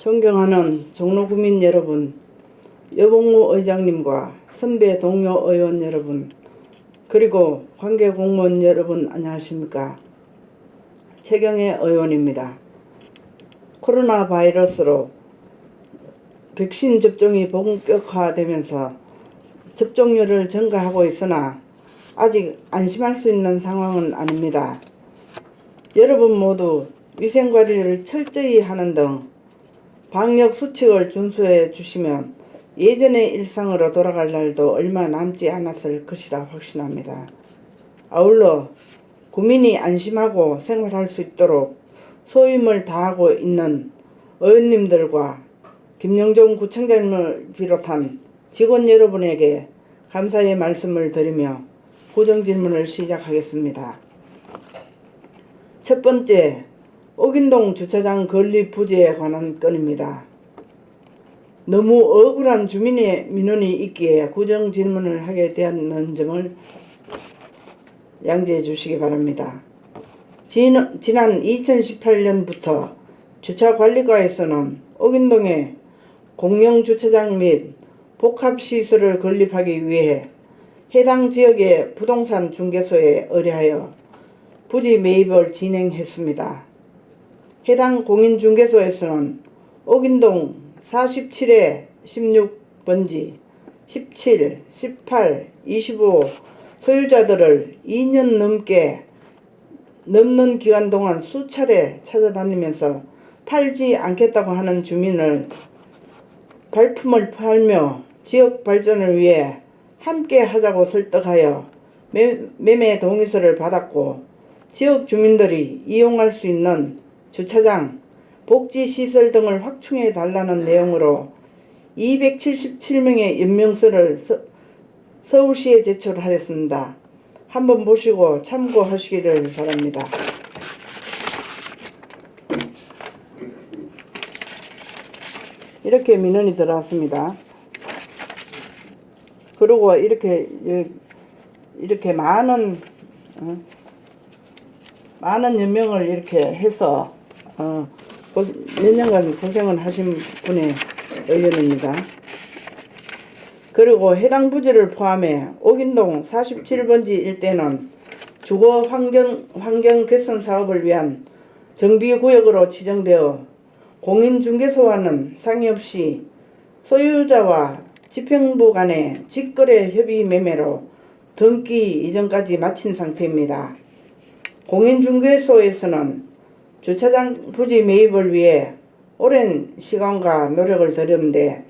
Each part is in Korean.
존경하는 종로구민 여러분, 여봉무 의장님과 선배 동료 의원 여러분, 그리고 관계 공무원 여러분 안녕하십니까? 최경애 의원입니다. 코로나 바이러스로 백신 접종이 본격화되면서 접종률을 증가하고 있으나 아직 안심할 수 있는 상황은 아닙니다. 여러분 모두 위생관리를 철저히 하는 등 방역 수칙을 준수해 주시면 예전의 일상으로 돌아갈 날도 얼마 남지 않았을 것이라 확신합니다. 아울러 국민이 안심하고 생활할 수 있도록 소임을 다하고 있는 의원님들과 김영종 구청장님을 비롯한 직원 여러분에게 감사의 말씀을 드리며 구정질문을 시작하겠습니다. 첫 번째, 옥인동 주차장 건립 부지에 관한 건입니다. 너무 억울한 주민의 민원이 있기에 구정 질문을 하게 되었는 점을 양지해 주시기 바랍니다. 지난 2018년부터 주차관리과에서는 옥인동에 공영주차장 및 복합시설을 건립하기 위해 해당 지역의 부동산 중개소에 의뢰하여 부지 매입을 진행했습니다. 해당 공인중개소에서는 옥인동 47회 16번지 17, 18, 25 소유자들을 2년 넘는 기간 동안 수차례 찾아다니면서 팔지 않겠다고 하는 주민을 발품을 팔며 지역 발전을 위해 함께 하자고 설득하여 매매 동의서를 받았고, 지역 주민들이 이용할 수 있는 주차장, 복지시설 등을 확충해 달라는 내용으로 277명의 연명서를 서울시에 제출하였습니다. 한번 보시고 참고하시기를 바랍니다. 이렇게 민원이 들어왔습니다. 그리고 이렇게 많은 연명을 이렇게 해서 몇 년간 고생을 하신 분의 의견입니다. 그리고 해당 부지를 포함해 옥인동 47번지 일대는 주거 환경 개선 사업을 위한 정비구역으로 지정되어 공인중개소와는 상의 없이 소유자와 집행부 간의 직거래 협의 매매로 등기 이전까지 마친 상태입니다. 공인중개소에서는 주차장 부지 매입을 위해 오랜 시간과 노력을 들였는데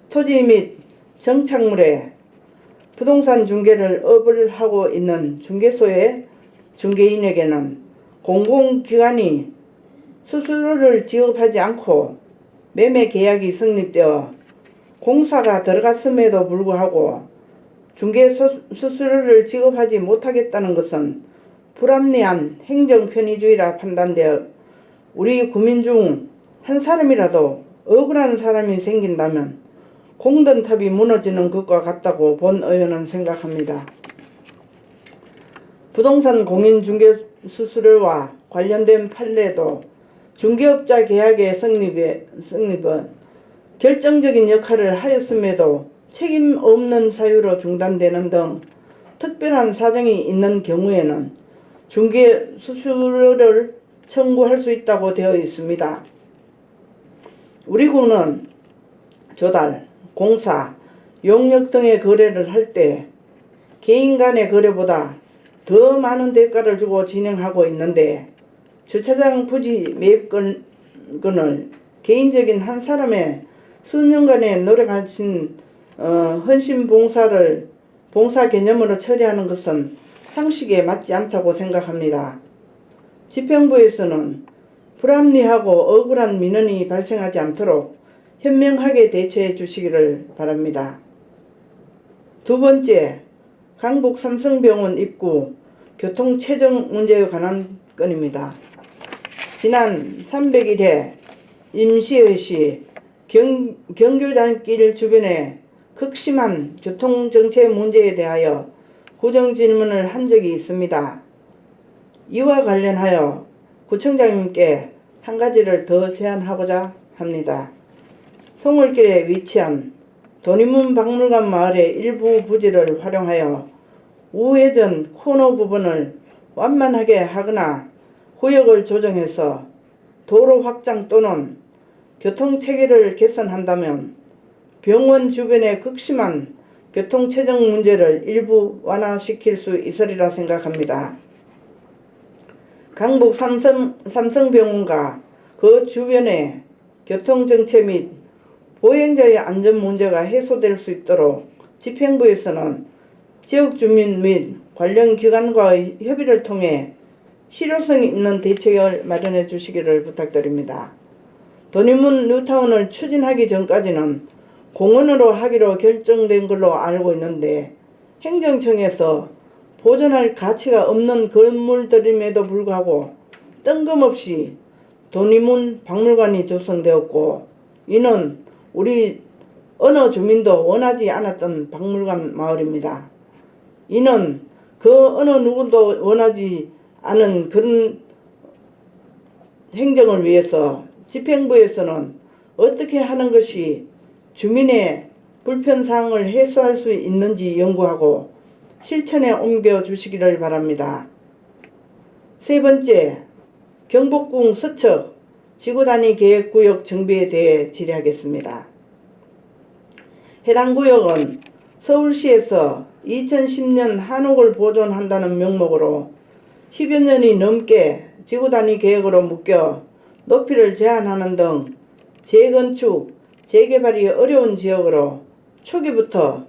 토지 및 정착물에 부동산 중개를 업을 하고 있는 중개소의 중개인에게는 공공기관이 수수료를 지급하지 않고 매매 계약이 성립되어 공사가 들어갔음에도 불구하고 중개 수수료를 지급하지 못하겠다는 것은 불합리한 행정편의주의라 판단되어 우리 국민 중 한 사람이라도 억울한 사람이 생긴다면 공든탑이 무너지는 것과 같다고 본 의원은 생각합니다. 부동산 공인중개 수수료와 관련된 판례도 중개업자 계약의 성립은 결정적인 역할을 하였음에도 책임 없는 사유로 중단되는 등 특별한 사정이 있는 경우에는 중개 수수료를 청구할 수 있다고 되어 있습니다. 우리 군은 조달, 공사, 용역 등의 거래를 할 때 개인 간의 거래보다 더 많은 대가를 주고 진행하고 있는데 주차장 부지 매입건을 개인적인 한 사람의 수년간의 노력하신 헌신 봉사 개념으로 처리하는 것은 상식에 맞지 않다고 생각합니다. 집행부에서는 불합리하고 억울한 민원이 발생하지 않도록 현명하게 대처해 주시기를 바랍니다. 두 번째, 강북 삼성병원 입구 교통 체증 문제에 관한 건입니다. 지난 301회 임시회 시 경교단길 주변에 극심한 교통정체 문제에 대하여 구정질문을 한 적이 있습니다. 이와 관련하여 구청장님께 한 가지를 더 제안하고자 합니다. 송월길에 위치한 도니문 박물관 마을의 일부 부지를 활용하여 우회전 코너 부분을 완만하게 하거나 구역을 조정해서 도로 확장 또는 교통체계를 개선한다면 병원 주변의 극심한 교통체증 문제를 일부 완화시킬 수 있으리라 생각합니다. 강북 삼성병원과 그 주변의 교통정체 및 보행자의 안전 문제가 해소될 수 있도록 집행부에서는 지역주민 및 관련 기관과의 협의를 통해 실효성이 있는 대책을 마련해 주시기를 부탁드립니다. 도니문 뉴타운을 추진하기 전까지는 공원으로 하기로 결정된 걸로 알고 있는데 행정청에서 보존할 가치가 없는 건물들임에도 불구하고 뜬금없이 도니문 박물관이 조성되었고, 이는 우리 어느 주민도 원하지 않았던 박물관 마을입니다. 이는 그 어느 누구도 원하지 않은 그런 행정을 위해서 집행부에서는 어떻게 하는 것이 주민의 불편사항을 해소할 수 있는지 연구하고 실천에 옮겨 주시기를 바랍니다. 세 번째, 경복궁 서측 지구단위 계획구역 정비에 대해 질의하겠습니다. 해당 구역은 서울시에서 2010년 한옥을 보존한다는 명목으로 10여 년이 넘게 지구단위 계획으로 묶여 높이를 제한하는 등 재건축, 재개발이 어려운 지역으로 초기부터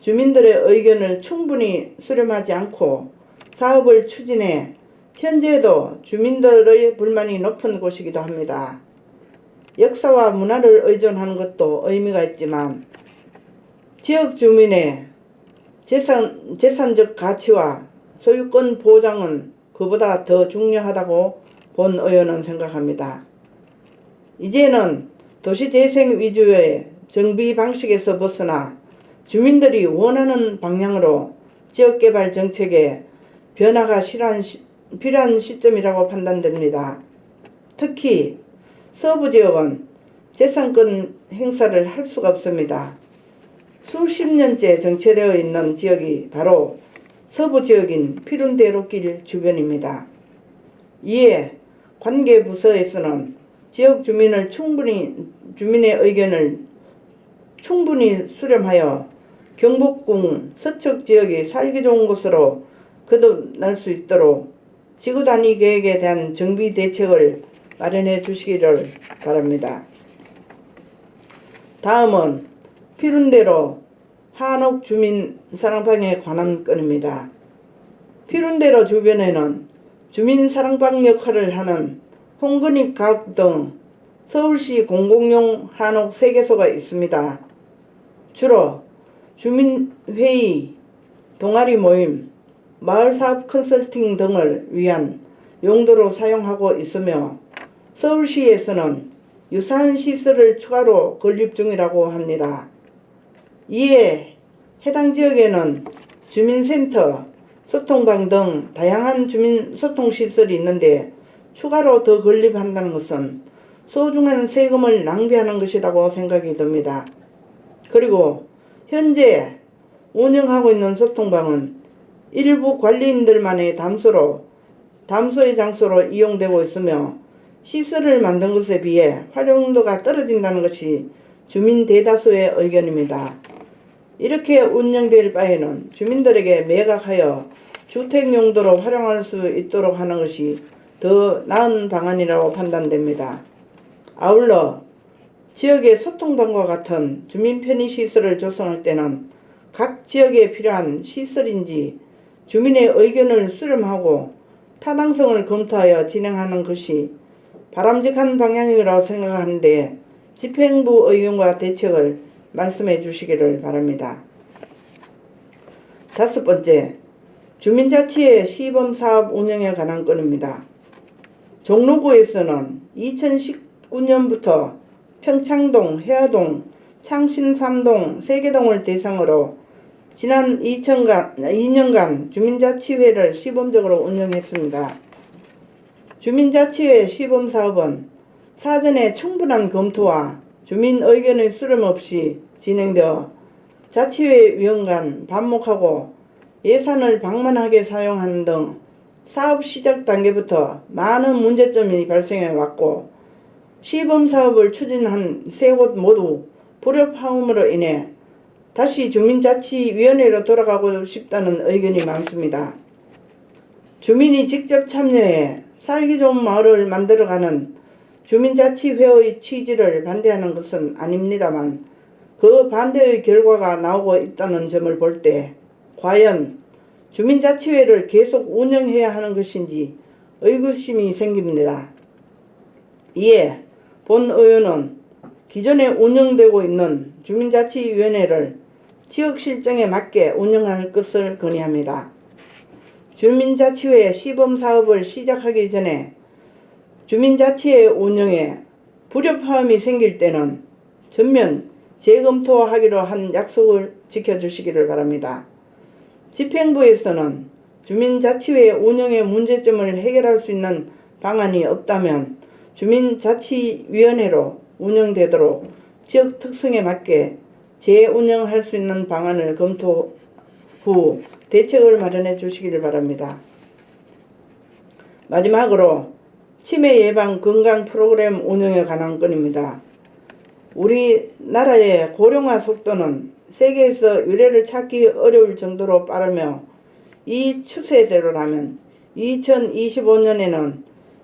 주민들의 의견을 충분히 수렴하지 않고 사업을 추진해 현재도 주민들의 불만이 높은 곳이기도 합니다. 역사와 문화를 의존하는 것도 의미가 있지만 지역 주민의 재산적 가치와 소유권 보장은 그보다 더 중요하다고 본 의원은 생각합니다. 이제는 도시재생 위주의 정비 방식에서 벗어나 주민들이 원하는 방향으로 지역개발 정책에 변화가 필요한 시점이라고 판단됩니다. 특히 서부지역은 재산권 행사를 할 수가 없습니다. 수십 년째 정체되어 있는 지역이 바로 서부지역인 피룬대로길 주변입니다. 이에 관계부서에서는 지역 주민의 의견을 충분히 수렴하여 경복궁 서측 지역이 살기 좋은 곳으로 거듭날 수 있도록 지구단위 계획에 대한 정비 대책을 마련해 주시기를 바랍니다. 다음은 피룬대로 한옥 주민 사랑방에 관한 건입니다. 피룬대로 주변에는 주민 사랑방 역할을 하는 홍근익 가옥 등 서울시 공공용 한옥 3개소가 있습니다. 주로 주민회의, 동아리 모임, 마을사업 컨설팅 등을 위한 용도로 사용하고 있으며 서울시에서는 유사한 시설을 추가로 건립 중이라고 합니다. 이에 해당 지역에는 주민센터, 소통방 등 다양한 주민 소통시설이 있는데 추가로 더 건립한다는 것은 소중한 세금을 낭비하는 것이라고 생각이 듭니다. 그리고 현재 운영하고 있는 소통방은 일부 관리인들만의 담소의 장소로 이용되고 있으며 시설을 만든 것에 비해 활용도가 떨어진다는 것이 주민 대다수의 의견입니다. 이렇게 운영될 바에는 주민들에게 매각하여 주택 용도로 활용할 수 있도록 하는 것이 더 나은 방안이라고 판단됩니다. 아울러 지역의 소통방과 같은 주민 편의시설을 조성할 때는 각 지역에 필요한 시설인지 주민의 의견을 수렴하고 타당성을 검토하여 진행하는 것이 바람직한 방향이라고 생각하는데 집행부 의견과 대책을 말씀해 주시기를 바랍니다. 다섯 번째, 주민자치의 시범사업 운영에 관한 건입니다. 종로구에서는 2019년부터 평창동, 해화동, 창신 3동, 세계동을 대상으로 지난 2년간 주민자치회를 시범적으로 운영했습니다. 주민자치회 시범사업은 사전에 충분한 검토와 주민 의견의 수렴 없이 진행되어 자치회 위원 간 반목하고 예산을 방만하게 사용하는 등 사업 시작 단계부터 많은 문제점이 발생해 왔고 시범사업을 추진한 세 곳 모두 불협화음으로 인해 다시 주민자치위원회로 돌아가고 싶다는 의견이 많습니다. 주민이 직접 참여해 살기 좋은 마을을 만들어가는 주민자치회의 취지를 반대하는 것은 아닙니다만 그 반대의 결과가 나오고 있다는 점을 볼 때 과연 주민자치회를 계속 운영해야 하는 것인지 의구심이 생깁니다. 이에 본 의원은 기존에 운영되고 있는 주민자치위원회를 지역 실정에 맞게 운영할 것을 건의합니다. 주민자치회 시범사업을 시작하기 전에 주민자치회 운영에 불협화음이 생길 때는 전면 재검토하기로 한 약속을 지켜주시기를 바랍니다. 집행부에서는 주민자치회 운영의 문제점을 해결할 수 있는 방안이 없다면 주민자치위원회로 운영되도록 지역 특성에 맞게 재운영할 수 있는 방안을 검토 후 대책을 마련해 주시기를 바랍니다. 마지막으로 치매 예방 건강 프로그램 운영에 관한 건입니다. 우리나라의 고령화 속도는 세계에서 유례를 찾기 어려울 정도로 빠르며 이 추세대로라면 2025년에는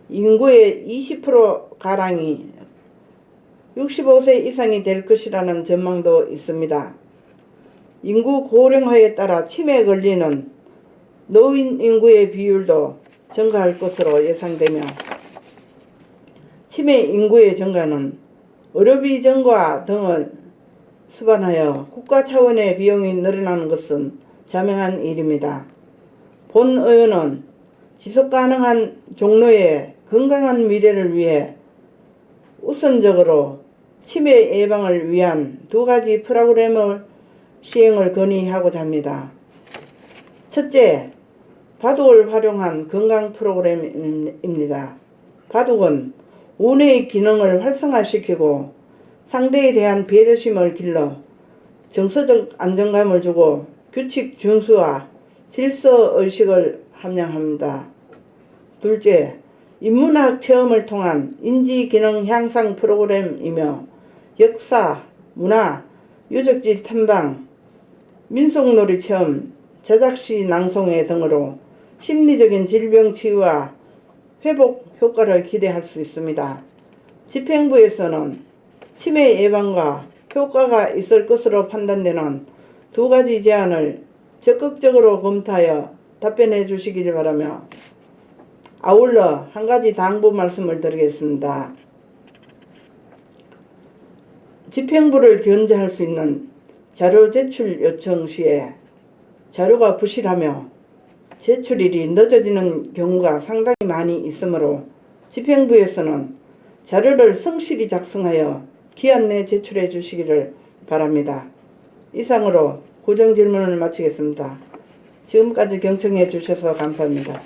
인구의 20%가량이 65세 이상이 될 것이라는 전망도 있습니다. 인구 고령화에 따라 치매에 걸리는 노인 인구의 비율도 증가할 것으로 예상되며 치매 인구의 증가는 의료비 증가 등을 수반하여 국가 차원의 비용이 늘어나는 것은 자명한 일입니다. 본 의원은 지속가능한 종로의 건강한 미래를 위해 우선적으로 치매 예방을 위한 두 가지 프로그램을 시행을 건의하고자 합니다. 첫째, 바둑을 활용한 건강 프로그램입니다. 바둑은 운의 기능을 활성화시키고 상대에 대한 배려심을 길러 정서적 안정감을 주고 규칙 준수와 질서의식을 함양합니다. 둘째, 인문학 체험을 통한 인지기능 향상 프로그램이며 역사, 문화, 유적지 탐방, 민속놀이 체험, 제작시 낭송회 등으로 심리적인 질병 치유와 회복 효과를 기대할 수 있습니다. 집행부에서는 치매 예방과 효과가 있을 것으로 판단되는 두 가지 제안을 적극적으로 검토하여 답변해 주시기를 바라며 아울러 한 가지 당부 말씀을 드리겠습니다. 집행부를 견제할 수 있는 자료 제출 요청 시에 자료가 부실하며 제출일이 늦어지는 경우가 상당히 많이 있으므로 집행부에서는 자료를 성실히 작성하여 기한 내 제출해 주시기를 바랍니다. 이상으로 고정 질문을 마치겠습니다. 지금까지 경청해 주셔서 감사합니다.